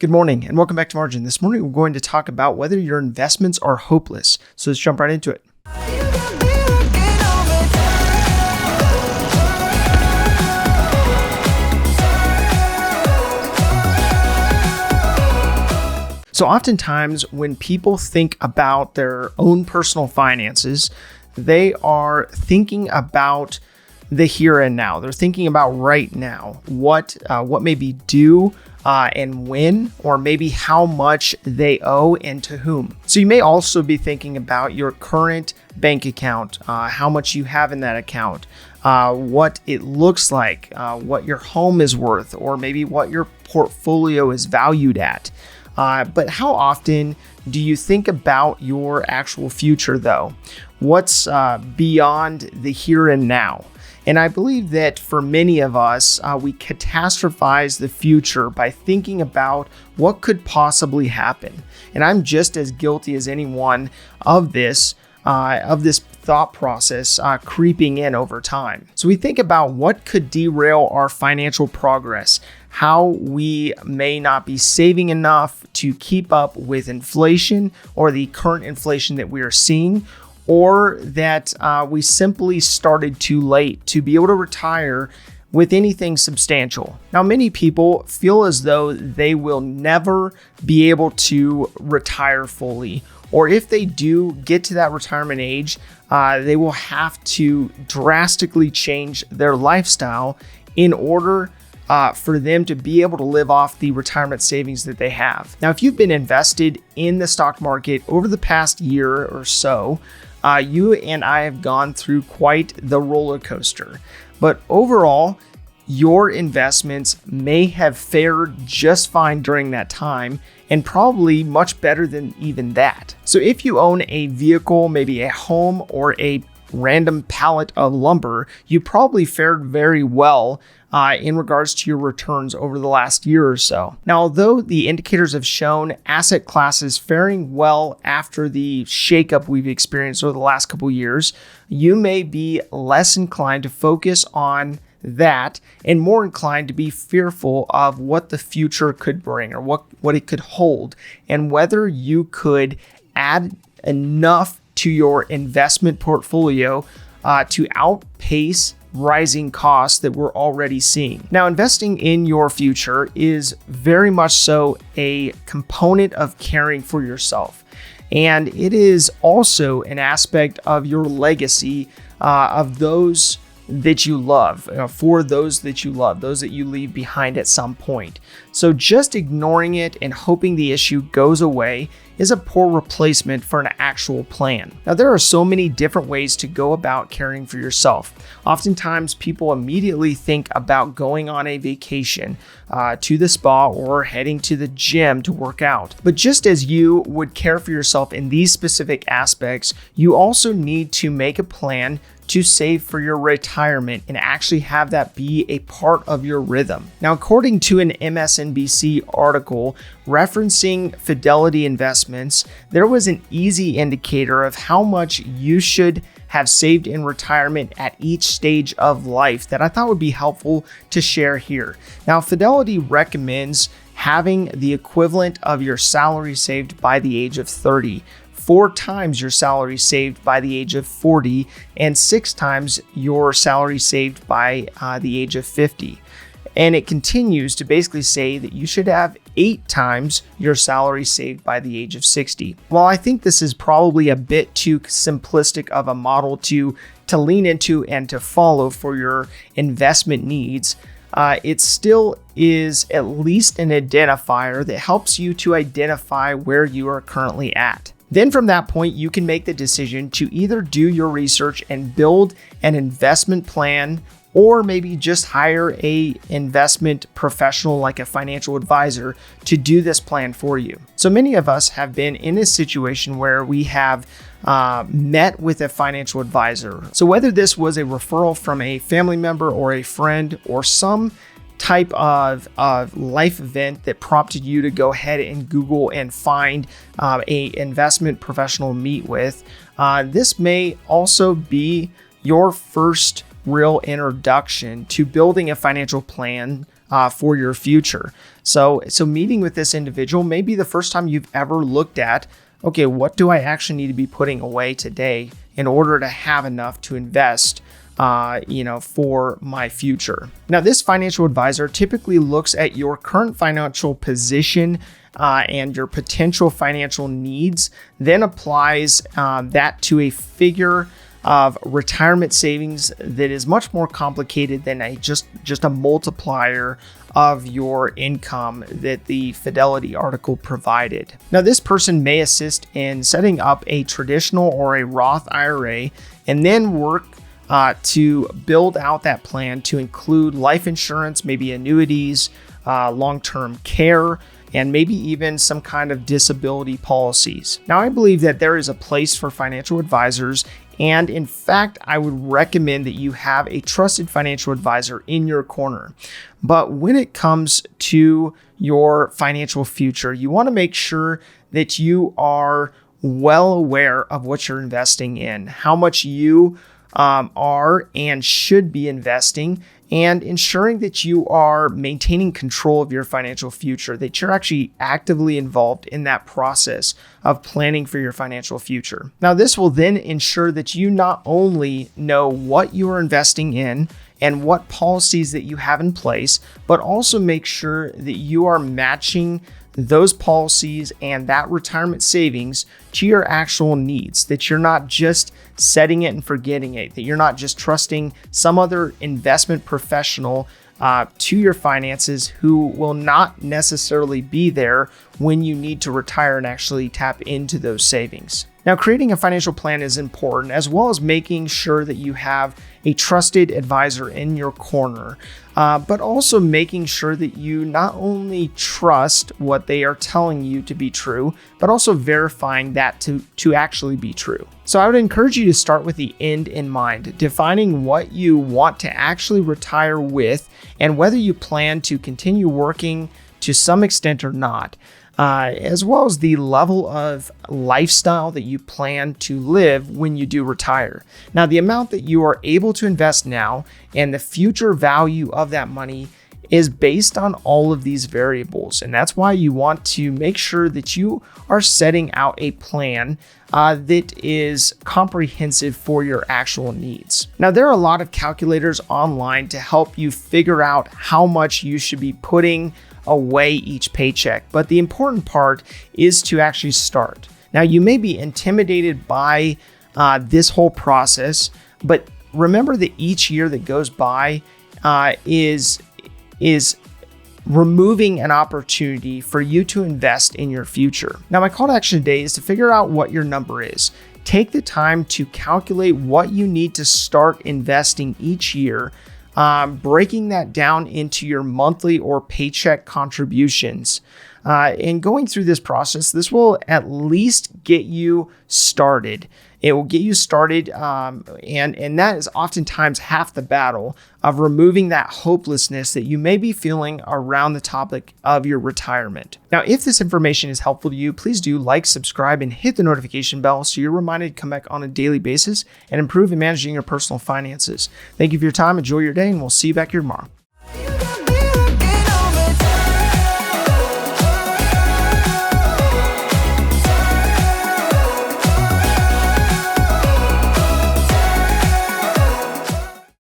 Good morning and welcome back to Margin. This morning we're going to talk about whether your investments are hopeless. So let's jump right into it. So oftentimes when people think about their own personal finances, they are thinking about the here and now. They're thinking about right now, what may be due and when, or maybe how much they owe and to whom. So you may also be thinking about your current bank account, how much you have in that account, what it looks like, what your home is worth, or maybe what your portfolio is valued at. But how often do you think about your actual future though? What's beyond the here and now? And I believe that for many of us, we catastrophize the future by thinking about what could possibly happen. And I'm just as guilty as anyone of this thought process creeping in over time. So we think about what could derail our financial progress, how we may not be saving enough to keep up with inflation or the current inflation that we are seeing, or that we simply started too late to be able to retire with anything substantial. Now, many people feel as though they will never be able to retire fully, or if they do get to that retirement age, they will have to drastically change their lifestyle in order for them to be able to live off the retirement savings that they have. Now, if you've been invested in the stock market over the past year or so, you and I have gone through quite the roller coaster. But overall, your investments may have fared just fine during that time, and probably much better than even that. So if you own a vehicle, maybe a home or a random pallet of lumber, you probably fared very well in regards to your returns over the last year or so. Now, although the indicators have shown asset classes faring well after the shakeup we've experienced over the last couple years, you may be less inclined to focus on that and more inclined to be fearful of what the future could bring or what it could hold, and whether you could add enough to your investment portfolio to outpace rising costs that we're already seeing. Now, investing in your future is very much so a component of caring for yourself. And it is also an aspect of your legacy of those that you love, for those that you love, those that you leave behind at some point. So just ignoring it and hoping the issue goes away is a poor replacement for an actual plan. Now, there are so many different ways to go about caring for yourself. Oftentimes, people immediately think about going on a vacation to the spa or heading to the gym to work out. But just as you would care for yourself in these specific aspects, you also need to make a plan to save for your retirement and actually have that be a part of your rhythm. Now, according to an MSNBC article referencing Fidelity Investments, there was an easy indicator of how much you should have saved in retirement at each stage of life that I thought would be helpful to share here. Now, Fidelity recommends having the equivalent of your salary saved by the age of 30. 4 times your salary saved by the age of 40, and 6 times your salary saved by the age of 50. And it continues to basically say that you should have 8 times your salary saved by the age of 60. While I think this is probably a bit too simplistic of a model to lean into and to follow for your investment needs, it still is at least an identifier that helps you to identify where you are currently at. Then from that point, you can make the decision to either do your research and build an investment plan, or maybe just hire a investment professional like a financial advisor to do this plan for you. So many of us have been in a situation where we have met with a financial advisor. So whether this was a referral from a family member or a friend or some type of life event that prompted you to go ahead and Google and find a investment professional to meet with, this may also be your first real introduction to building a financial plan for your future. So meeting with this individual may be the first time you've ever looked at, okay, what do I actually need to be putting away today in order to have enough to invest for my future. Now, this financial advisor typically looks at your current financial position and your potential financial needs, then applies that to a figure of retirement savings that is much more complicated than just a multiplier of your income that the Fidelity article provided. Now, this person may assist in setting up a traditional or a Roth IRA and then work to build out that plan to include life insurance, maybe annuities, long-term care, and maybe even some kind of disability policies. Now, I believe that there is a place for financial advisors, and in fact, I would recommend that you have a trusted financial advisor in your corner. But when it comes to your financial future, you want to make sure that you are well aware of what you're investing in, how much you are and should be investing, and ensuring that you are maintaining control of your financial future, that you're actually actively involved in that process of planning for your financial future. Now, this will then ensure that you not only know what you are investing in and what policies that you have in place, but also make sure that you are matching those policies and that retirement savings to your actual needs, that you're not just setting it and forgetting it, that you're not just trusting some other investment professional to your finances who will not necessarily be there when you need to retire and actually tap into those savings. Now, creating a financial plan is important, as well as making sure that you have a trusted advisor in your corner, but also making sure that you not only trust what they are telling you to be true, but also verifying that to actually be true. So I would encourage you to start with the end in mind, defining what you want to actually retire with and whether you plan to continue working to some extent or not. As well as the level of lifestyle that you plan to live when you do retire. Now, the amount that you are able to invest now and the future value of that money is based on all of these variables. And that's why you want to make sure that you are setting out a plan that is comprehensive for your actual needs. Now, there are a lot of calculators online to help you figure out how much you should be putting away each paycheck, but the important part is to actually start. Now, you may be intimidated by this whole process, but remember that each year that goes by is removing an opportunity for you to invest in your future. Now, my call to action today is to figure out what your number is. Take the time to calculate what you need to start investing each year, breaking that down into your monthly or paycheck contributions. And going through this process, this will at least get you started. It will get you started, and that is oftentimes half the battle of removing that hopelessness that you may be feeling around the topic of your retirement. Now, if this information is helpful to you, please do like, subscribe, and hit the notification bell so you're reminded to come back on a daily basis and improve in managing your personal finances. Thank you for your time. Enjoy your day, and we'll see you back here tomorrow.